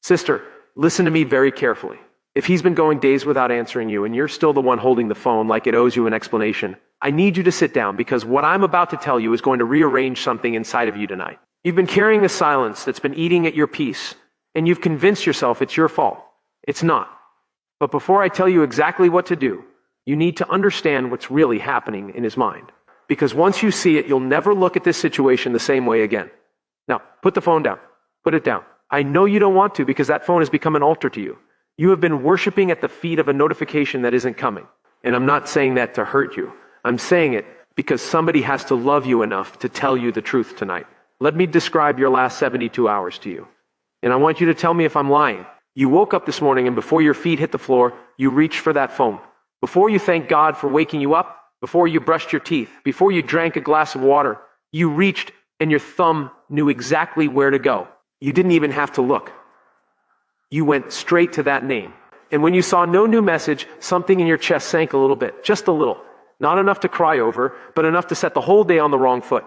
Sister, listen to me very carefully. If he's been going days without answering you and you're still the one holding the phone like it owes you an explanation, I need you to sit down because what I'm about to tell you is going to rearrange something inside of you tonight. You've been carrying a silence that's been eating at your peace, and you've convinced yourself it's your fault. It's not. But before I tell you exactly what to do, you need to understand what's really happening in his mind. Because once you see it, you'll never look at this situation the same way again. Now, put the phone down. Put it down. I know you don't want to because that phone has become an altar to you. You have been worshiping at the feet of a notification that isn't coming. And I'm not saying that to hurt you. I'm saying it because somebody has to love you enough to tell you the truth tonight. Let me describe your last 72 hours to you. And I want you to tell me if I'm lying. You woke up this morning and before your feet hit the floor, you reached for that phone. Before you thanked God for waking you up, before you brushed your teeth, before you drank a glass of water, you reached and your thumb knew exactly where to go. You didn't even have to look. You went straight to that name. And when you saw no new message, something in your chest sank a little bit, just a little. Not enough to cry over, but enough to set the whole day on the wrong foot.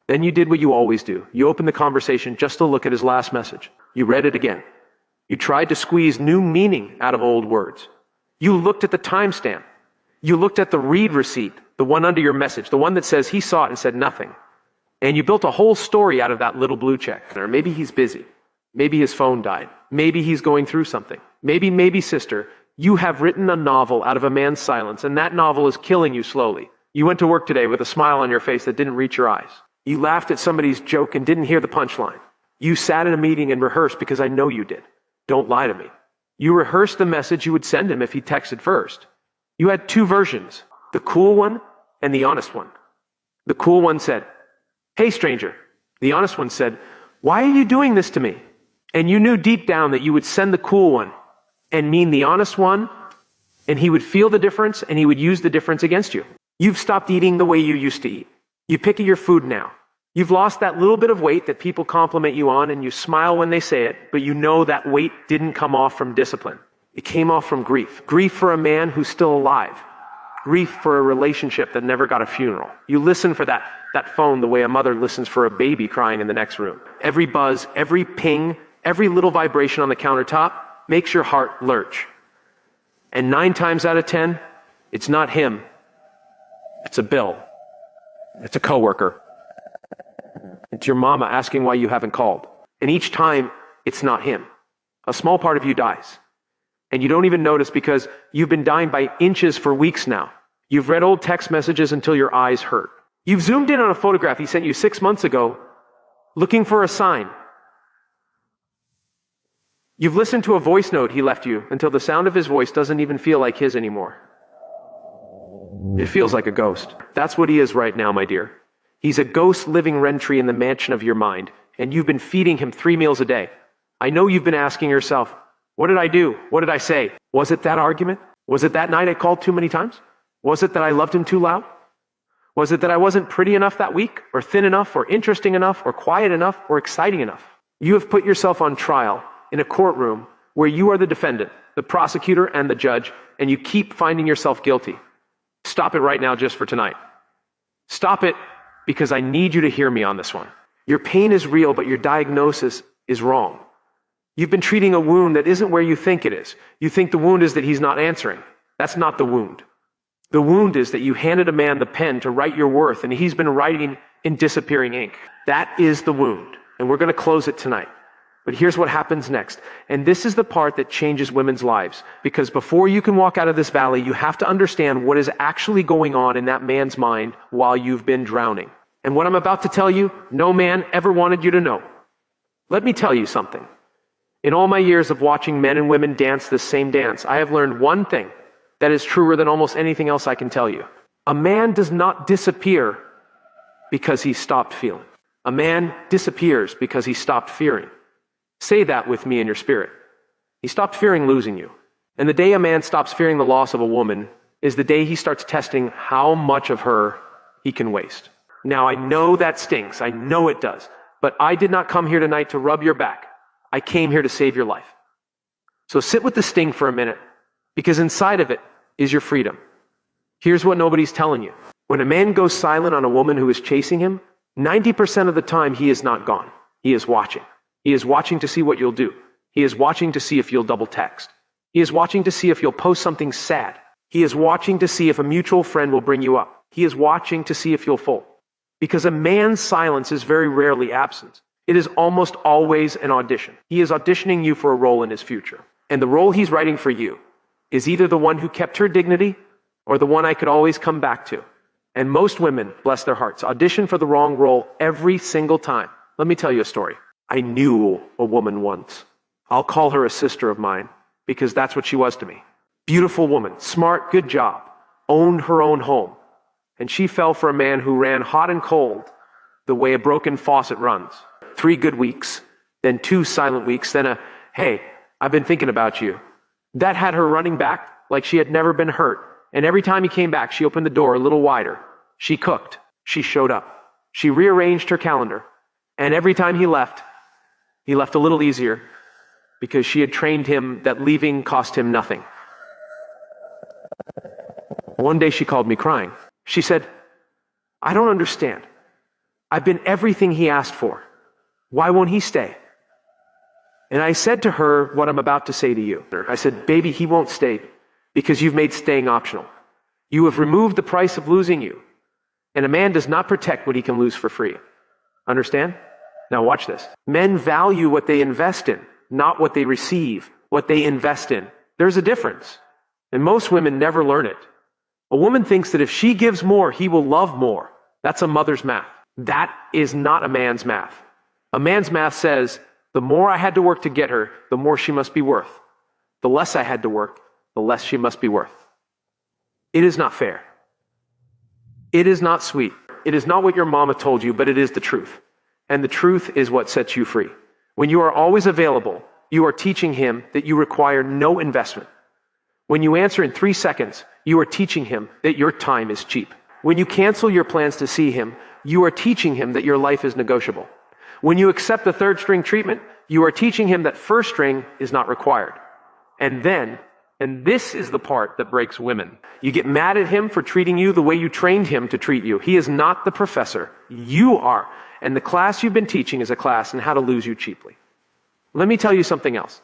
Then you did what you always do. You opened the conversation just to look at his last message. You read it again. You tried to squeeze new meaning out of old words. You looked at the timestamp. You looked at the read receipt, the one under your message, the one that says he saw it and said nothing. And you built a whole story out of that little blue check. Or maybe he's busy. Maybe his phone died. Maybe he's going through something. Maybe, sister, you have written a novel out of a man's silence, and that novel is killing you slowly. You went to work today with a smile on your face that didn't reach your eyes. You laughed at somebody's joke and didn't hear the punchline. You sat in a meeting and rehearsed because I know you did. Don't lie to me. You rehearsed the message you would send him if he texted first. You had two versions, the cool one and the honest one. The cool one said, "Hey, stranger." The honest one said, "Why are you doing this to me?" And you knew deep down that you would send the cool one and mean the honest one, and he would feel the difference and he would use the difference against you. You've stopped eating the way you used to eat. You pick at your food now. You've lost that little bit of weight that people compliment you on and you smile when they say it, but you know that weight didn't come off from discipline. It came off from grief. Grief for a man who's still alive. Grief for a relationship that never got a funeral. You listen for that phone the way a mother listens for a baby crying in the next room. Every buzz, every ping, every little vibration on the countertop makes your heart lurch. And 9 times out of 10, it's not him. It's a bill. It's a coworker. It's your mama asking why you haven't called. And each time, it's not him. A small part of you dies. And you don't even notice because you've been dying by inches for weeks now. You've read old text messages until your eyes hurt. You've zoomed in on a photograph he sent you 6 months ago, looking for a sign. You've listened to a voice note he left you until the sound of his voice doesn't even feel like his anymore. It feels like a ghost. That's what he is right now, my dear. He's a ghost living rent-free in the mansion of your mind, and you've been feeding him 3 meals a day. I know you've been asking yourself, what did I do? What did I say? Was it that argument? Was it that night I called too many times? Was it that I loved him too loud? Was it that I wasn't pretty enough that week, or thin enough, or interesting enough, or quiet enough, or exciting enough? You have put yourself on trial in a courtroom where you are the defendant, the prosecutor, and the judge, and you keep finding yourself guilty. Stop it right now just for tonight. Stop it because I need you to hear me on this one. Your pain is real, but your diagnosis is wrong. You've been treating a wound that isn't where you think it is. You think the wound is that he's not answering. That's not the wound. The wound is that you handed a man the pen to write your worth, and he's been writing in disappearing ink. That is the wound, and we're going to close it tonight. But here's what happens next. And this is the part that changes women's lives. Because before you can walk out of this valley, you have to understand what is actually going on in that man's mind while you've been drowning. And what I'm about to tell you, no man ever wanted you to know. Let me tell you something. In all my years of watching men and women dance this same dance, I have learned one thing that is truer than almost anything else I can tell you. A man does not disappear because he stopped feeling. A man disappears because he stopped fearing. Say that with me in your spirit. He stopped fearing losing you. And the day a man stops fearing the loss of a woman is the day he starts testing how much of her he can waste. Now, I know that stinks. I know it does. But I did not come here tonight to rub your back. I came here to save your life. So sit with the sting for a minute, because inside of it is your freedom. Here's what nobody's telling you. When a man goes silent on a woman who is chasing him, 90% of the time he is not gone. He is watching. He is watching to see what you'll do. He is watching to see if you'll double text. He is watching to see if you'll post something sad. He is watching to see if a mutual friend will bring you up. He is watching to see if you'll fold. Because a man's silence is very rarely absent. It is almost always an audition. He is auditioning you for a role in his future. And the role he's writing for you is either the one who kept her dignity or the one I could always come back to. And most women, bless their hearts, audition for the wrong role every single time. Let me tell you a story. I knew a woman once. I'll call her a sister of mine because that's what she was to me. Beautiful woman, smart, good job, owned her own home. And she fell for a man who ran hot and cold the way a broken faucet runs. 3 good weeks, then 2 silent weeks, then a, hey, I've been thinking about you. That had her running back like she had never been hurt. And every time he came back, she opened the door a little wider. She cooked. She showed up. She rearranged her calendar. And every time he left a little easier because she had trained him that leaving cost him nothing. One day she called me crying. She said, I don't understand. I've been everything he asked for. Why won't he stay? And I said to her what I'm about to say to you. I said, baby, he won't stay because you've made staying optional. You have removed the price of losing you. And a man does not protect what he can lose for free. Understand? Now watch this. Men value what they invest in, not what they receive, what they invest in. There's a difference. And most women never learn it. A woman thinks that if she gives more, he will love more. That's a mother's math. That is not a man's math. A man's math says, the more I had to work to get her, the more she must be worth. The less I had to work, the less she must be worth. It is not fair. It is not sweet. It is not what your mama told you, but it is the truth. And the truth is what sets you free. When you are always available, you are teaching him that you require no investment. When you answer in 3 seconds, you are teaching him that your time is cheap. When you cancel your plans to see him, you are teaching him that your life is negotiable. When you accept the 3rd string treatment, you are teaching him that 1st string is not required. And then, and this is the part that breaks women, you get mad at him for treating you the way you trained him to treat you. He is not the professor. You are. And the class you've been teaching is a class in how to lose you cheaply. Let me tell you something else.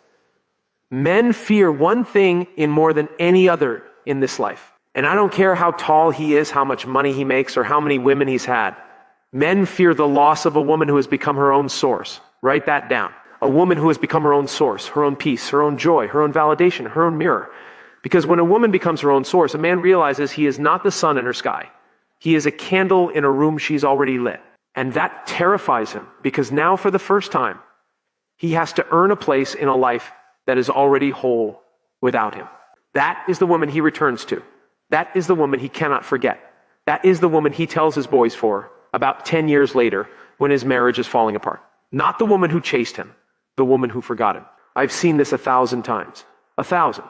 Men fear one thing in more than any other in this life. And I don't care how tall he is, how much money he makes, or how many women he's had. Men fear the loss of a woman who has become her own source. Write that down. A woman who has become her own source, her own peace, her own joy, her own validation, her own mirror. Because when a woman becomes her own source, a man realizes he is not the sun in her sky. He is a candle in a room she's already lit. And that terrifies him because now for the first time, he has to earn a place in a life that is already whole without him. That is the woman he returns to. That is the woman he cannot forget. That is the woman he tells his boys for about 10 years later when his marriage is falling apart. Not the woman who chased him, the woman who forgot him. I've seen this 1,000 times. 1,000.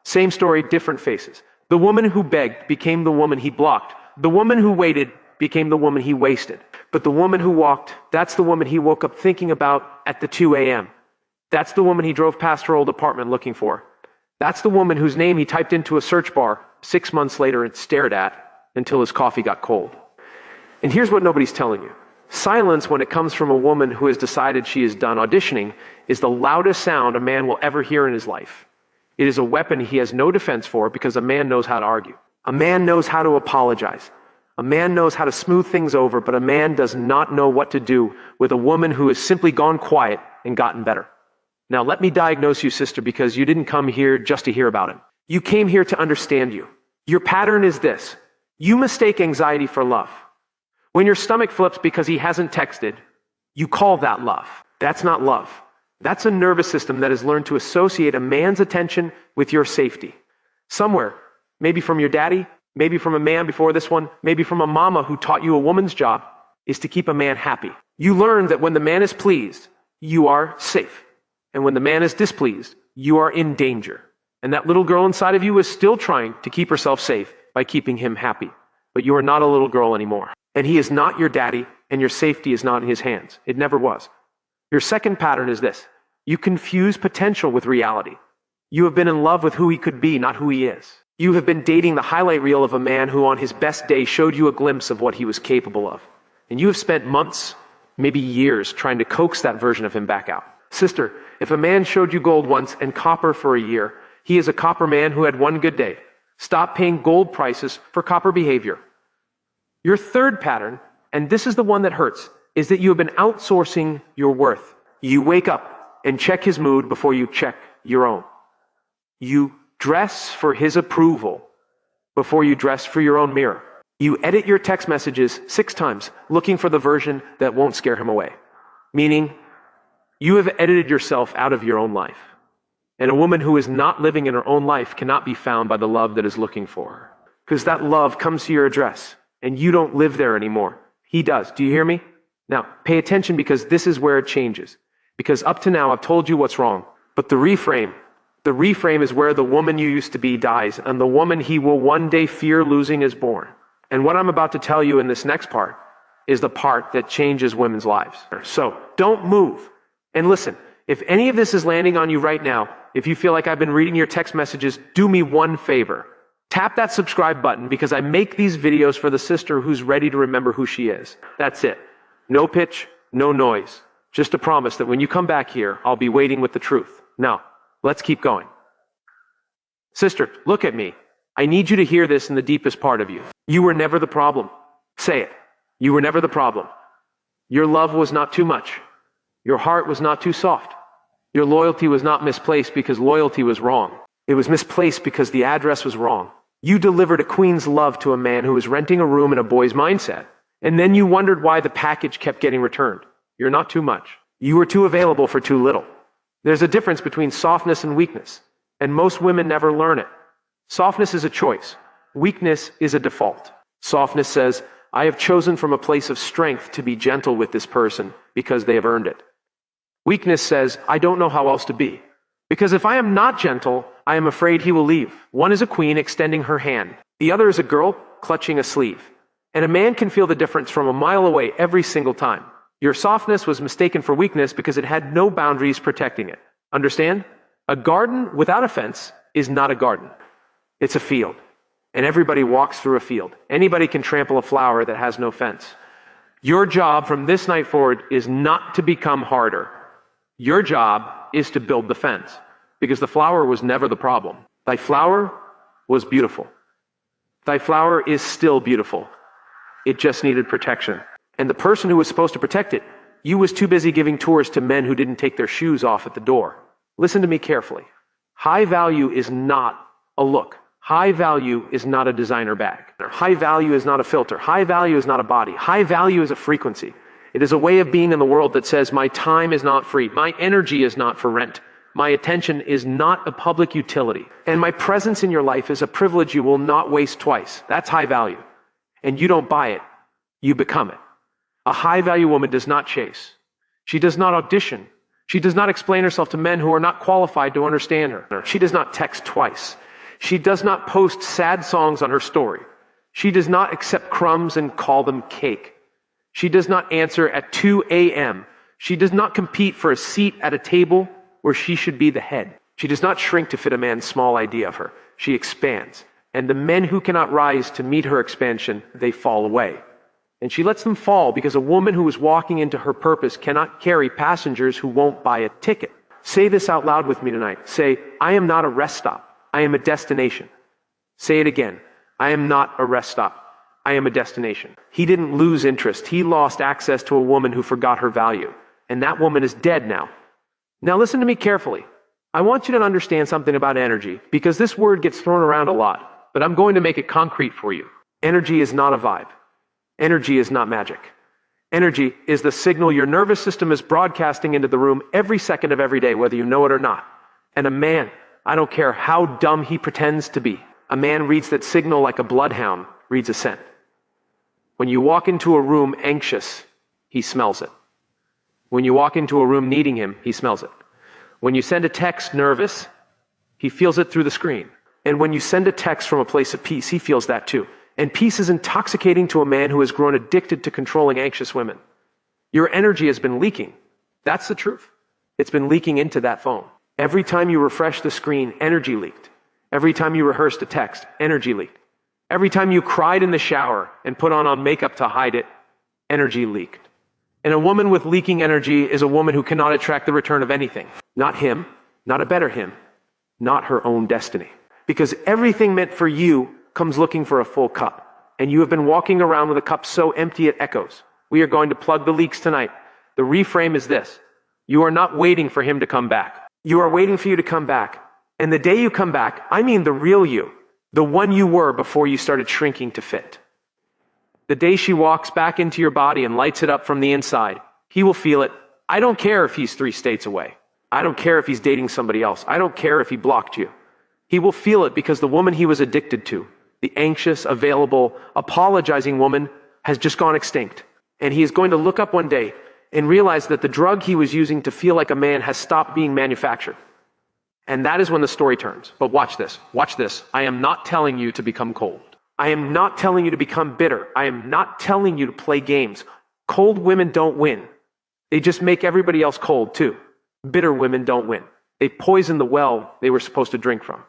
Same story, different faces. The woman who begged became the woman he blocked. The woman who waited became the woman he wasted. But the woman who walked, that's the woman he woke up thinking about at the 2 a.m. That's the woman he drove past her old apartment looking for. That's the woman whose name he typed into a search bar 6 months later and stared at until his coffee got cold. And here's what nobody's telling you. Silence, when it comes from a woman who has decided she is done auditioning, is the loudest sound a man will ever hear in his life. It is a weapon he has no defense for because a man knows how to argue. A man knows how to apologize. A man knows how to smooth things over, but a man does not know what to do with a woman who has simply gone quiet and gotten better. Now, let me diagnose you, sister, because you didn't come here just to hear about him. You came here to understand you. Your pattern is this. You mistake anxiety for love. When your stomach flips because he hasn't texted, you call that love. That's not love. That's a nervous system that has learned to associate a man's attention with your safety. Somewhere, maybe from your daddy, maybe from a man before this one, maybe from a mama who taught you a woman's job is to keep a man happy. You learn that when the man is pleased, you are safe. And when the man is displeased, you are in danger. And that little girl inside of you is still trying to keep herself safe by keeping him happy. But you are not a little girl anymore. And he is not your daddy, and your safety is not in his hands. It never was. Your second pattern is this. You confuse potential with reality. You have been in love with who he could be, not who he is. You have been dating the highlight reel of a man who on his best day showed you a glimpse of what he was capable of. And you have spent months, maybe years, trying to coax that version of him back out. Sister, if a man showed you gold once and copper for a year, he is a copper man who had one good day. Stop paying gold prices for copper behavior. Your third pattern, and this is the one that hurts, is that you have been outsourcing your worth. You wake up and check his mood before you check your own. You dress for his approval before you dress for your own mirror. You edit your text messages 6 times, looking for the version that won't scare him away. Meaning, you have edited yourself out of your own life. And a woman who is not living in her own life cannot be found by the love that is looking for her. Because that love comes to your address, and you don't live there anymore. He does. Do you hear me? Now, pay attention, because this is where it changes. Because up to now, I've told you what's wrong. But the reframe is where the woman you used to be dies, and the woman he will one day fear losing is born. And what I'm about to tell you in this next part is the part that changes women's lives. So, don't move. And listen, if any of this is landing on you right now, if you feel like I've been reading your text messages, do me one favor. Tap that subscribe button, because I make these videos for the sister who's ready to remember who she is. That's it. No pitch, no noise. Just a promise that when you come back here, I'll be waiting with the truth. Now, let's keep going. Sister, look at me. I need you to hear this in the deepest part of you. You were never the problem. Say it. You were never the problem. Your love was not too much. Your heart was not too soft. Your loyalty was not misplaced because loyalty was wrong. It was misplaced because the address was wrong. You delivered a queen's love to a man who was renting a room in a boy's mindset. And then you wondered why the package kept getting returned. You're not too much. You were too available for too little. There's a difference between softness and weakness, and most women never learn it. Softness is a choice. Weakness is a default. Softness says, I have chosen from a place of strength to be gentle with this person because they have earned it. Weakness says, I don't know how else to be. Because if I am not gentle, I am afraid he will leave. One is a queen extending her hand. The other is a girl clutching a sleeve. And a man can feel the difference from a mile away every single time. Your softness was mistaken for weakness because it had no boundaries protecting it. Understand? A garden without a fence is not a garden. It's a field. And everybody walks through a field. Anybody can trample a flower that has no fence. Your job from this night forward is not to become harder. Your job is to build the fence, because the flower was never the problem. Thy flower was beautiful. Thy flower is still beautiful. It just needed protection. And the person who was supposed to protect it, you was too busy giving tours to men who didn't take their shoes off at the door. Listen to me carefully. High value is not a look. High value is not a designer bag. High value is not a filter. High value is not a body. High value is a frequency. It is a way of being in the world that says, my time is not free. My energy is not for rent. My attention is not a public utility. And my presence in your life is a privilege you will not waste twice. That's high value. And you don't buy it. You become it. A high value woman does not chase. She does not audition. She does not explain herself to men who are not qualified to understand her. She does not text twice. She does not post sad songs on her story. She does not accept crumbs and call them cake. She does not answer at 2 a.m. She does not compete for a seat at a table where she should be the head. She does not shrink to fit a man's small idea of her. She expands. And the men who cannot rise to meet her expansion, they fall away. And she lets them fall because a woman who is walking into her purpose cannot carry passengers who won't buy a ticket. Say this out loud with me tonight. Say, I am not a rest stop. I am a destination. Say it again. I am not a rest stop. I am a destination. He didn't lose interest. He lost access to a woman who forgot her value. And that woman is dead now. Now listen to me carefully. I want you to understand something about energy, because this word gets thrown around a lot, but I'm going to make it concrete for you. Energy is not a vibe. Energy is not magic. Energy is the signal your nervous system is broadcasting into the room every second of every day, whether you know it or not. And a man, I don't care how dumb he pretends to be, a man reads that signal like a bloodhound reads a scent. When you walk into a room anxious, he smells it. When you walk into a room needing him, he smells it. When you send a text nervous, he feels it through the screen. And when you send a text from a place of peace, he feels that too. And peace is intoxicating to a man who has grown addicted to controlling anxious women. Your energy has been leaking. That's the truth. It's been leaking into that phone. Every time you refresh the screen, energy leaked. Every time you rehearsed a text, energy leaked. Every time you cried in the shower and put on makeup to hide it, energy leaked. And a woman with leaking energy is a woman who cannot attract the return of anything. Not him, not a better him, not her own destiny. Because everything meant for you comes looking for a full cup. And you have been walking around with a cup so empty it echoes. We are going to plug the leaks tonight. The reframe is this. You are not waiting for him to come back. You are waiting for you to come back. And the day you come back, I mean the real you. The one you were before you started shrinking to fit. The day she walks back into your body and lights it up from the inside, he will feel it. I don't care if he's 3 states away. I don't care if he's dating somebody else. I don't care if he blocked you. He will feel it because the woman he was addicted to, the anxious, available, apologizing woman, has just gone extinct. And he is going to look up one day and realize that the drug he was using to feel like a man has stopped being manufactured. And that is when the story turns. But watch this. Watch this. I am not telling you to become cold. I am not telling you to become bitter. I am not telling you to play games. Cold women don't win. They just make everybody else cold too. Bitter women don't win. They poison the well they were supposed to drink from.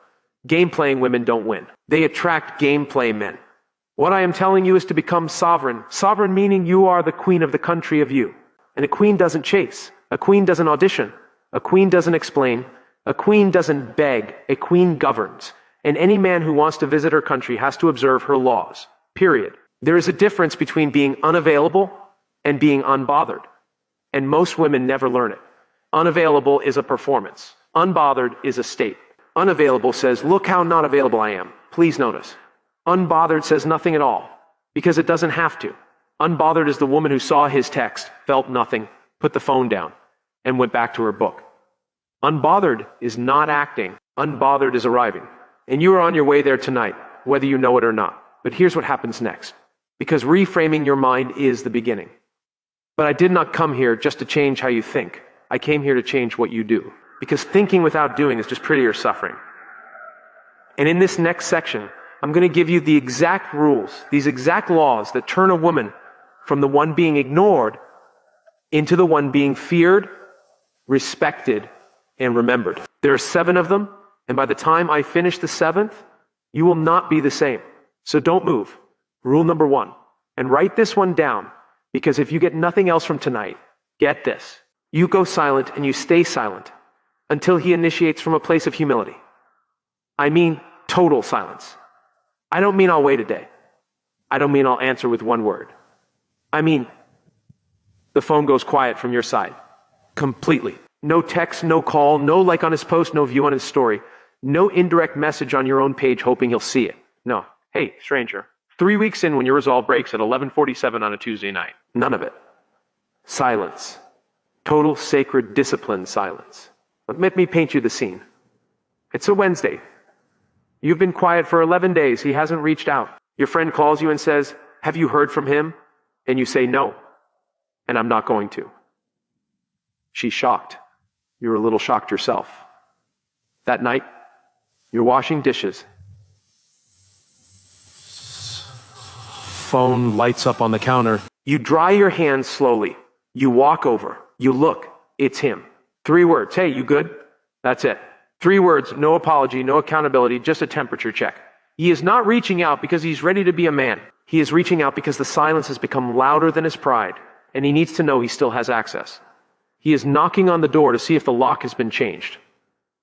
Game-playing women don't win. They attract gameplay men. What I am telling you is to become sovereign. Sovereign meaning you are the queen of the country of you. And a queen doesn't chase. A queen doesn't audition. A queen doesn't explain. A queen doesn't beg. A queen governs. And any man who wants to visit her country has to observe her laws. Period. There is a difference between being unavailable and being unbothered. And most women never learn it. Unavailable is a performance. Unbothered is a state. Unavailable says, look how not available I am. Please notice. Unbothered says nothing at all, because it doesn't have to. Unbothered is the woman who saw his text, felt nothing, put the phone down, and went back to her book. Unbothered is not acting. Unbothered is arriving. And you are on your way there tonight, whether you know it or not. But here's what happens next. Because reframing your mind is the beginning. But I did not come here just to change how you think. I came here to change what you do. Because thinking without doing is just prettier suffering. And in this next section, I'm going to give you the exact rules, these exact laws that turn a woman from the one being ignored into the one being feared, respected, and remembered. There are 7 of them. And by the time I finish the 7th, you will not be the same. So don't move. Rule number 1. And write this one down, because if you get nothing else from tonight, get this. You go silent and you stay silent until he initiates from a place of humility. I mean total silence. I don't mean I'll wait a day. I don't mean I'll answer with one word. I mean the phone goes quiet from your side. Completely. No text, no call, no like on his post, no view on his story. No indirect message on your own page hoping he'll see it. No. Hey, stranger. 3 weeks in when your resolve breaks at 11:47 on a Tuesday night. None of it. Silence. Total sacred disciplined silence. Let me paint you the scene. It's a Wednesday. You've been quiet for 11 days. He hasn't reached out. Your friend calls you and says, have you heard from him? And you say no. And I'm not going to. She's shocked. You're a little shocked yourself. That night, you're washing dishes. Phone lights up on the counter. You dry your hands slowly. You walk over. You look. It's him. 3 words. Hey, you good? That's it. 3 words. No apology, no accountability, just a temperature check. He is not reaching out because he's ready to be a man. He is reaching out because the silence has become louder than his pride, and he needs to know he still has access. He is knocking on the door to see if the lock has been changed.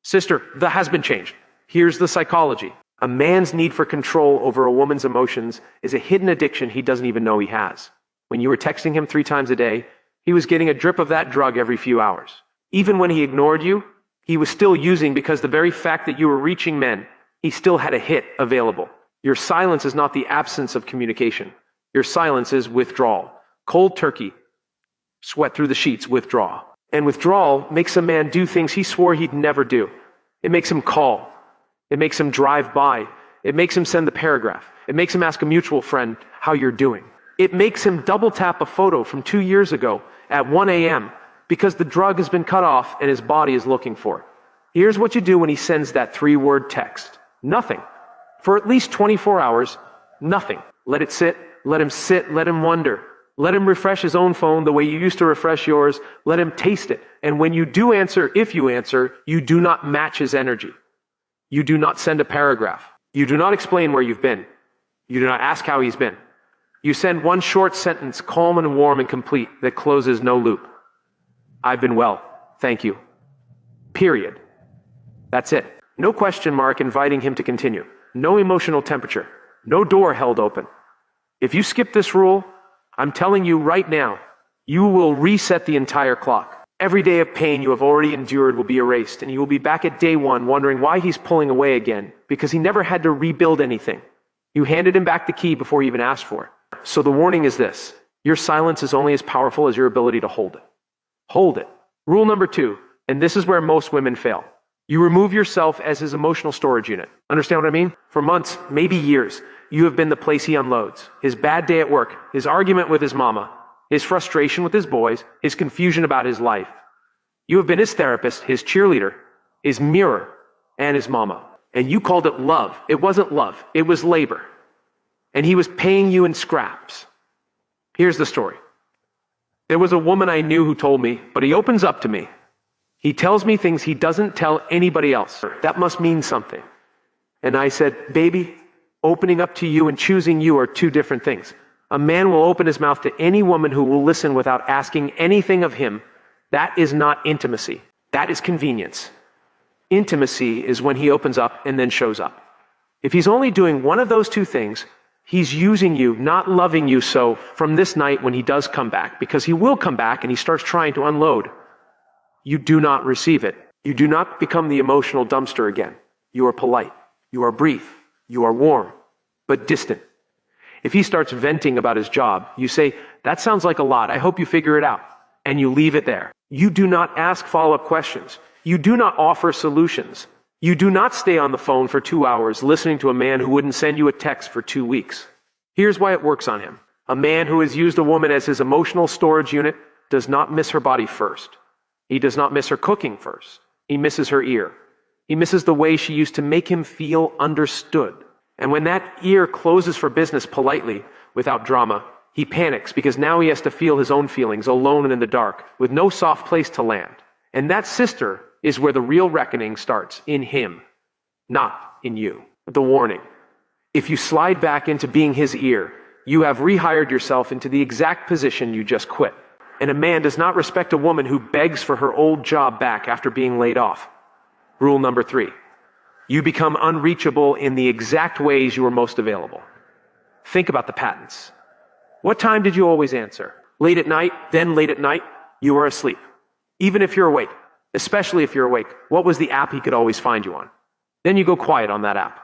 Sister, that has been changed. Here's the psychology. A man's need for control over a woman's emotions is a hidden addiction he doesn't even know he has. When you were texting him 3 times a day, he was getting a drip of that drug every few hours. Even when he ignored you, he was still using because the very fact that you were reaching men, he still had a hit available. Your silence is not the absence of communication. Your silence is withdrawal. Cold turkey. Sweat through the sheets, withdraw. And withdrawal makes a man do things he swore he'd never do. It makes him call. It makes him drive by. It makes him send the paragraph. It makes him ask a mutual friend how you're doing. It makes him double tap a photo from 2 years ago at 1 a.m. because the drug has been cut off and his body is looking for it. Here's what you do when he sends that 3-word text. Nothing. For at least 24 hours, nothing. Let it sit. Let him sit. Let him wonder. Let him refresh his own phone the way you used to refresh yours. Let him taste it. And when you do answer, if you answer, you do not match his energy. You do not send a paragraph. You do not explain where you've been. You do not ask how he's been. You send one short sentence, calm and warm and complete, that closes no loop. I've been well, thank you. Period. That's it. No question mark inviting him to continue. No emotional temperature. No door held open. If you skip this rule, I'm telling you right now, you will reset the entire clock. Every day of pain you have already endured will be erased, and you will be back at day one wondering why he's pulling away again, because he never had to rebuild anything. You handed him back the key before he even asked for it. So the warning is this: your silence is only as powerful as your ability to hold it. Hold it. Rule number 2, and this is where most women fail. You remove yourself as his emotional storage unit. Understand what I mean? For months, maybe years, you have been the place he unloads. His bad day at work, his argument with his mama, his frustration with his boys, his confusion about his life. You have been his therapist, his cheerleader, his mirror, and his mama. And you called it love. It wasn't love. It was labor. And he was paying you in scraps. Here's the story. There was a woman I knew who told me, but he opens up to me. He tells me things he doesn't tell anybody else. That must mean something. And I said, baby, opening up to you and choosing you are two different things. A man will open his mouth to any woman who will listen without asking anything of him. That is not intimacy. That is convenience. Intimacy is when he opens up and then shows up. If he's only doing one of those two things, he's using you, not loving you. So from this night when he does come back, because he will come back and he starts trying to unload, you do not receive it. You do not become the emotional dumpster again. You are polite. You are brief. You are warm, but distant. If he starts venting about his job, you say, that sounds like a lot. I hope you figure it out. And you leave it there. You do not ask follow-up questions. You do not offer solutions. You do not stay on the phone for 2 hours listening to a man who wouldn't send you a text for 2 weeks. Here's why it works on him. A man who has used a woman as his emotional storage unit does not miss her body first. He does not miss her cooking first. He misses her ear. He misses the way she used to make him feel understood. And when that ear closes for business politely, without drama, he panics because now he has to feel his own feelings alone and in the dark, with no soft place to land. And that sister is where the real reckoning starts, in him, not in you. The warning: if you slide back into being his ear, you have rehired yourself into the exact position you just quit. And a man does not respect a woman who begs for her old job back after being laid off. Rule number 3. You become unreachable in the exact ways you were most available. Think about the patterns. What time did you always answer? Late at night, then late at night, you were asleep. Even if you're awake, especially if you're awake, what was the app he could always find you on? Then you go quiet on that app.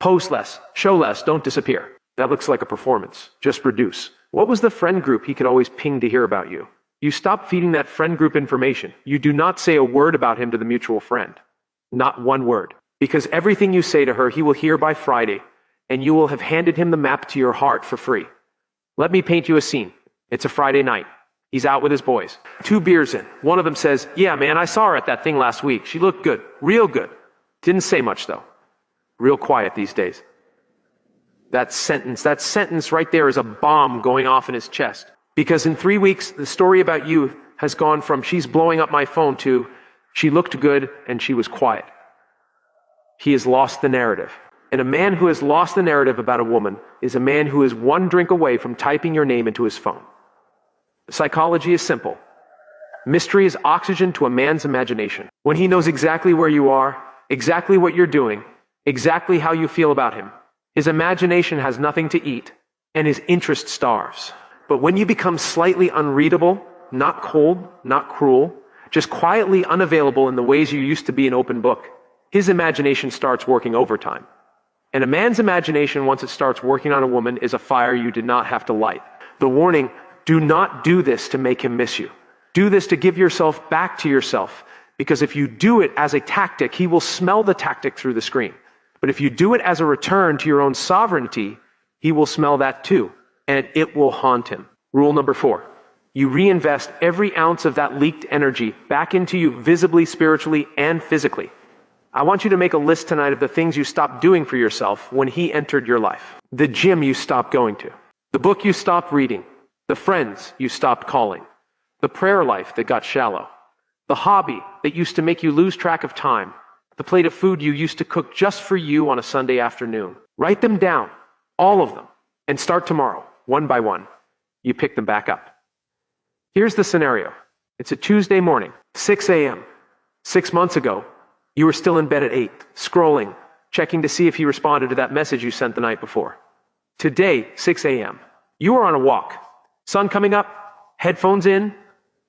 Post less, show less, don't disappear. That looks like a performance. Just reduce. What was the friend group he could always ping to hear about you? You stop feeding that friend group information. You do not say a word about him to the mutual friend. Not one word. Because everything you say to her, he will hear by Friday, and you will have handed him the map to your heart for free. Let me paint you a scene. It's a Friday night. He's out with his boys. 2 beers in. One of them says, yeah, man, I saw her at that thing last week. She looked good. Real good. Didn't say much, though. Real quiet these days. That sentence right there is a bomb going off in his chest. Because in 3 weeks, the story about you has gone from she's blowing up my phone to she looked good and she was quiet. He has lost the narrative. And a man who has lost the narrative about a woman is a man who is one drink away from typing your name into his phone. The psychology is simple. Mystery is oxygen to a man's imagination. When he knows exactly where you are, exactly what you're doing, exactly how you feel about him, his imagination has nothing to eat, and his interest starves. But when you become slightly unreadable, not cold, not cruel, just quietly unavailable in the ways you used to be an open book, his imagination starts working overtime. And a man's imagination, once it starts working on a woman, is a fire you did not have to light. The warning: do not do this to make him miss you. Do this to give yourself back to yourself. Because if you do it as a tactic, he will smell the tactic through the screen. But if you do it as a return to your own sovereignty, he will smell that too, and it will haunt him. Rule number 4. You reinvest every ounce of that leaked energy back into you visibly, spiritually, and physically. I want you to make a list tonight of the things you stopped doing for yourself when he entered your life. The gym you stopped going to. The book you stopped reading. The friends you stopped calling. The prayer life that got shallow. The hobby that used to make you lose track of time. The plate of food you used to cook just for you on a Sunday afternoon. Write them down, all of them, and start tomorrow. One by one, you pick them back up. Here's the scenario. It's a Tuesday morning, 6 a.m. 6 months ago, you were still in bed at 8, scrolling, checking to see if he responded to that message you sent the night before. Today, 6 a.m., you are on a walk. Sun coming up, headphones in,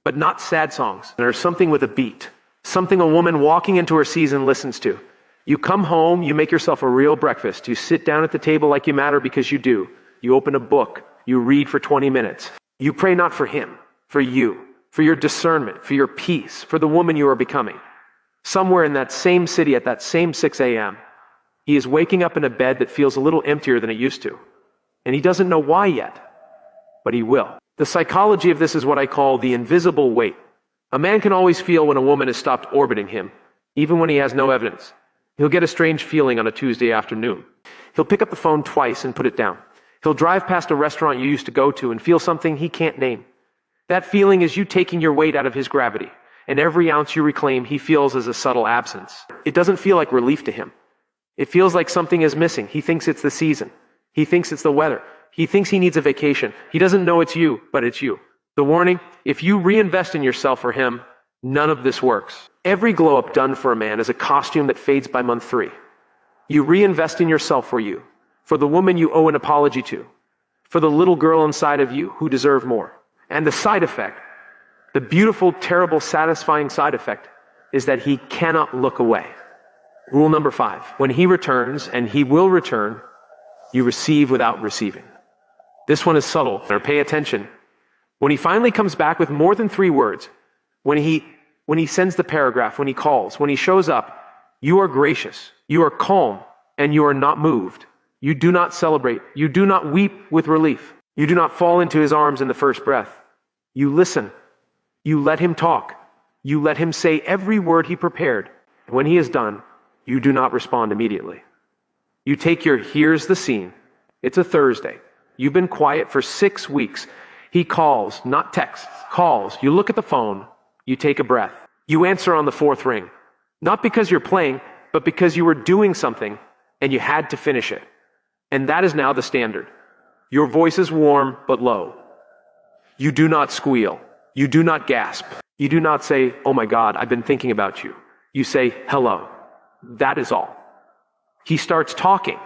but not sad songs. There's something with a beat, something a woman walking into her season listens to. You come home, you make yourself a real breakfast. You sit down at the table like you matter because you do. You open a book, you read for 20 minutes. You pray not for him, for you, for your discernment, for your peace, for the woman you are becoming. Somewhere in that same city at that same 6 a.m., he is waking up in a bed that feels a little emptier than it used to. And he doesn't know why yet, but he will. The psychology of this is what I call the invisible weight. A man can always feel when a woman has stopped orbiting him, even when he has no evidence. He'll get a strange feeling on a Tuesday afternoon. He'll pick up the phone twice and put it down. He'll drive past a restaurant you used to go to and feel something he can't name. That feeling is you taking your weight out of his gravity, and every ounce you reclaim he feels as a subtle absence. It doesn't feel like relief to him. It feels like something is missing. He thinks it's the season. He thinks it's the weather. He thinks he needs a vacation. He doesn't know it's you, but it's you. The warning, if you reinvest in yourself for him, none of this works. Every glow-up done for a man is a costume that fades by month 3. You reinvest in yourself for you, for the woman you owe an apology to, for the little girl inside of you who deserve more. And the side effect, the beautiful, terrible, satisfying side effect, is that he cannot look away. Rule number 5, when he returns, and he will return, you receive without receiving. This one is subtle, or pay attention. When he finally comes back with more than 3 words, when he sends the paragraph, when he calls, when he shows up, you are gracious, you are calm, and you are not moved. You do not celebrate. You do not weep with relief. You do not fall into his arms in the first breath. You listen. You let him talk. You let him say every word he prepared. And when he is done, you do not respond immediately. You take your here's the scene. It's a Thursday. You've been quiet for 6 weeks. He calls, not texts, calls. You look at the phone. You take a breath. You answer on the 4th ring. Not because you're playing, but because you were doing something and you had to finish it. And that is now the standard. Your voice is warm but low. You do not squeal. You do not gasp. You do not say, "Oh my God, I've been thinking about you." You say, "Hello." That is all. He starts talking.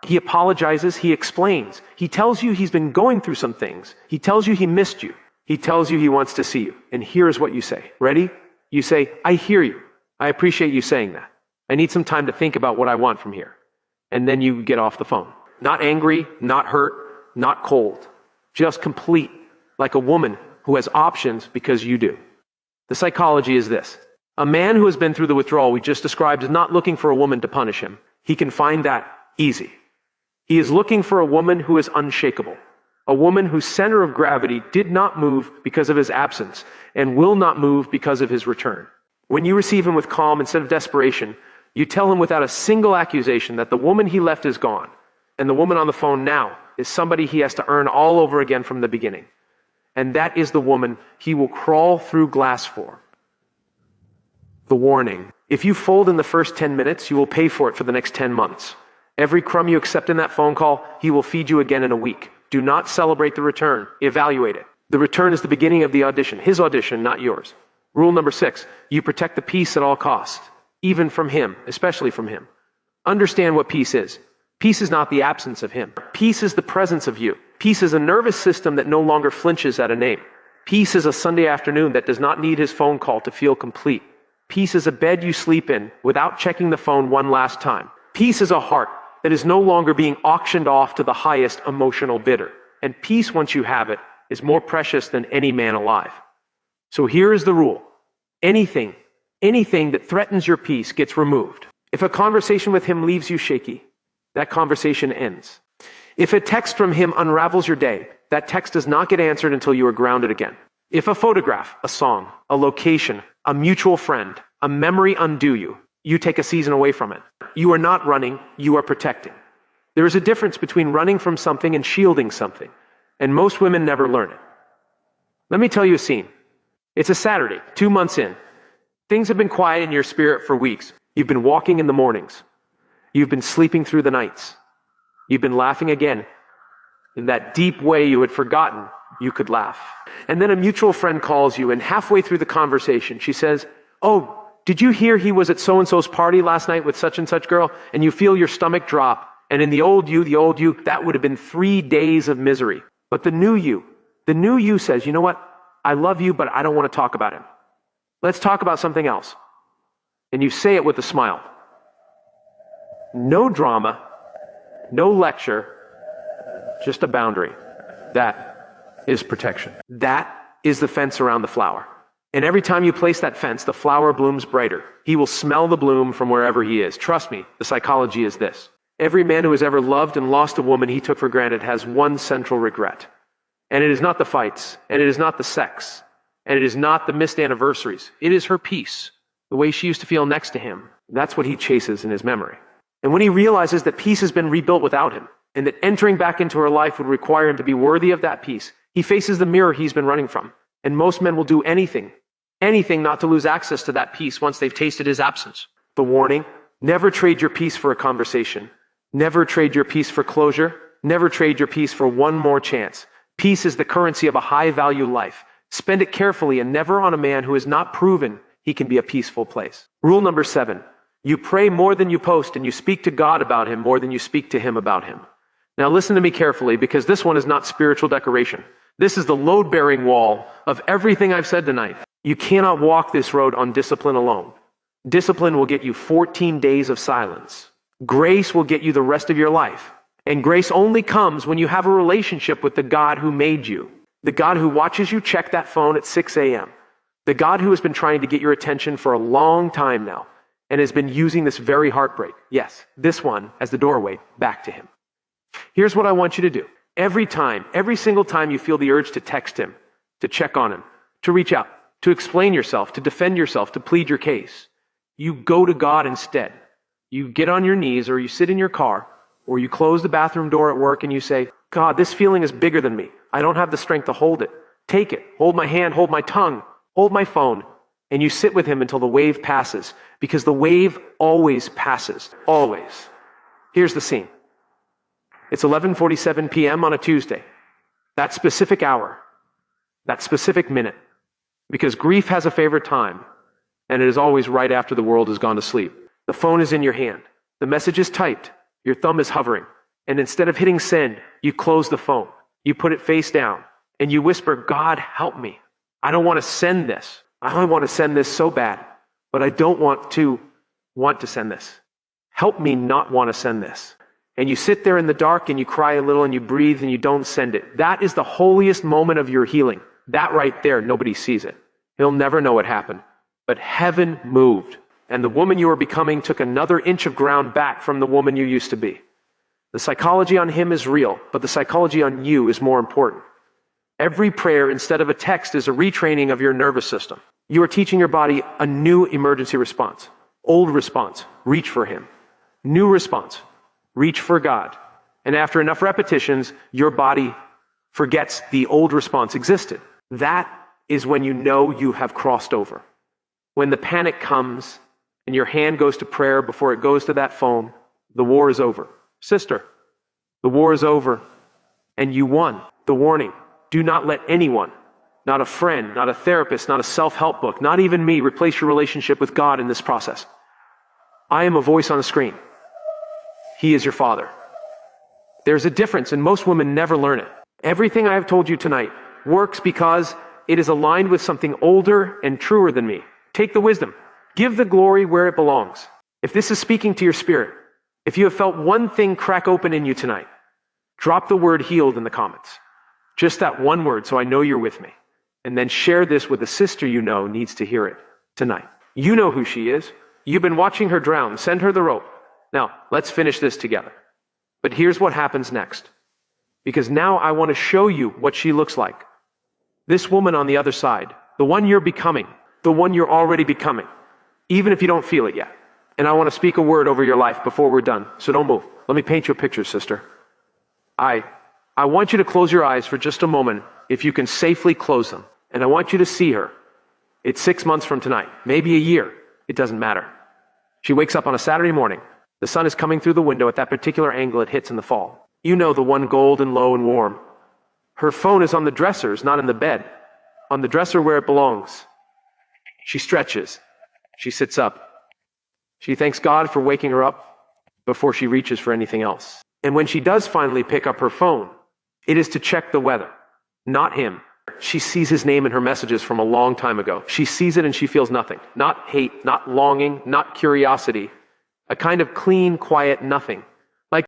He apologizes. He explains. He tells you he's been going through some things. He tells you he missed you. He tells you he wants to see you. And here's what you say. Ready? You say, "I hear you. I appreciate you saying that. I need some time to think about what I want from here." And then you get off the phone. Not angry, not hurt, not cold. Just complete, like a woman who has options because you do. The psychology is this. A man who has been through the withdrawal we just described is not looking for a woman to punish him. He can find that easy. He is looking for a woman who is unshakable. A woman whose center of gravity did not move because of his absence and will not move because of his return. When you receive him with calm instead of desperation, you tell him without a single accusation that the woman he left is gone, and the woman on the phone now is somebody he has to earn all over again from the beginning. And that is the woman he will crawl through glass for. The warning. If you fold in the first 10 minutes, you will pay for it for the next 10 months. Every crumb you accept in that phone call, he will feed you again in a week. Do not celebrate the return. Evaluate it. The return is the beginning of the audition. His audition, not yours. Rule number 6. You protect the peace at all costs. Even from him, especially from him. Understand what peace is. Peace is not the absence of him. Peace is the presence of you. Peace is a nervous system that no longer flinches at a name. Peace is a Sunday afternoon that does not need his phone call to feel complete. Peace is a bed you sleep in without checking the phone one last time. Peace is a heart that is no longer being auctioned off to the highest emotional bidder. And peace, once you have it, is more precious than any man alive. So here is the rule. Anything that threatens your peace gets removed. If a conversation with him leaves you shaky, that conversation ends. If a text from him unravels your day, that text does not get answered until you are grounded again. If a photograph, a song, a location, a mutual friend, a memory undo you, you take a season away from it. You are not running, you are protecting. There is a difference between running from something and shielding something, and most women never learn it. Let me tell you a scene. It's a Saturday, 2 months in. Things have been quiet in your spirit for weeks. You've been walking in the mornings. You've been sleeping through the nights. You've been laughing again. In that deep way you had forgotten you could laugh. And then a mutual friend calls you, and halfway through the conversation, she says, "Oh, did you hear he was at so-and-so's party last night with such and such girl?" And you feel your stomach drop. And in the old you, that would have been 3 days of misery. But the new you says, "You know what? I love you, but I don't want to talk about him. Let's talk about something else." And you say it with a smile. No drama, no lecture, just a boundary. That is protection. That is the fence around the flower. And every time you place that fence, the flower blooms brighter. He will smell the bloom from wherever he is. Trust me, the psychology is this. Every man who has ever loved and lost a woman he took for granted has one central regret. And it is not the fights, and it is not the sex, and it is not the missed anniversaries. It is her peace, the way she used to feel next to him. That's what he chases in his memory. And when he realizes that peace has been rebuilt without him, and that entering back into her life would require him to be worthy of that peace, he faces the mirror he's been running from. And most men will do anything not to lose access to that peace once they've tasted his absence. The warning: never trade your peace for a conversation. Never trade your peace for closure. Never trade your peace for one more chance. Peace is the currency of a high-value life. Spend it carefully and never on a man who has not proven he can be a peaceful place. Rule number 7. You pray more than you post, and you speak to God about him more than you speak to him about him. Now listen to me carefully, because this one is not spiritual decoration. This is the load-bearing wall of everything I've said tonight. You cannot walk this road on discipline alone. Discipline will get you 14 days of silence. Grace will get you the rest of your life. And grace only comes when you have a relationship with the God who made you. The God who watches you check that phone at 6 a.m. The God who has been trying to get your attention for a long time now and has been using this very heartbreak, yes, this one, as the doorway back to him. Here's what I want you to do. Every single time you feel the urge to text him, to check on him, to reach out, to explain yourself, to defend yourself, to plead your case, you go to God instead. You get on your knees, or you sit in your car, or you close the bathroom door at work and you say, "God, this feeling is bigger than me. I don't have the strength to hold it. Take it. Hold my hand, hold my tongue, hold my phone." And you sit with him until the wave passes, because the wave always passes. Always. Here's the scene. It's 11:47 p.m. on a Tuesday. That specific hour, that specific minute, because grief has a favorite time, and it is always right after the world has gone to sleep. The phone is in your hand. The message is typed. Your thumb is hovering. And instead of hitting send, you close the phone. You put it face down, and you whisper, "God, help me. I don't want to send this. I only want to send this so bad, but I don't want to send this. Help me not want to send this." And you sit there in the dark and you cry a little and you breathe and you don't send it. That is the holiest moment of your healing. That right there, nobody sees it. He'll never know what happened. But heaven moved, and the woman you are becoming took another inch of ground back from the woman you used to be. The psychology on him is real, but the psychology on you is more important. Every prayer instead of a text is a retraining of your nervous system. You are teaching your body a new emergency response. Old response, reach for him. New response, reach for God. And after enough repetitions, your body forgets the old response existed. That is when you know you have crossed over. When the panic comes and your hand goes to prayer before it goes to that phone, the war is over. Sister, the war is over, and you won. The warning: do not let anyone, not a friend, not a therapist, not a self-help book, not even me, replace your relationship with God in this process. I am a voice on a screen. He is your Father. There's a difference, and most women never learn it. Everything I have told you tonight works because it is aligned with something older and truer than me. Take the wisdom. Give the glory where it belongs. If this is speaking to your spirit, if you have felt one thing crack open in you tonight, drop the word healed in the comments. Just that one word, so I know you're with me. And then share this with a sister you know needs to hear it tonight. You know who she is. You've been watching her drown. Send her the rope. Now, let's finish this together. But here's what happens next. Because now I want to show you what she looks like. This woman on the other side, the one you're becoming, the one you're already becoming, even if you don't feel it yet. And I want to speak a word over your life before we're done, so don't move. Let me paint you a picture, sister. I want you to close your eyes for just a moment, if you can safely close them. And I want you to see her. It's 6 months from tonight, maybe a year. It doesn't matter. She wakes up on a Saturday morning. The sun is coming through the window at that particular angle it hits in the fall. You know, the one gold and low and warm. Her phone is on the dressers, not in the bed. On the dresser where it belongs. She stretches. She sits up. She thanks God for waking her up before she reaches for anything else. And when she does finally pick up her phone, it is to check the weather, not him. She sees his name in her messages from a long time ago. She sees it and she feels nothing. Not hate, not longing, not curiosity. A kind of clean, quiet nothing.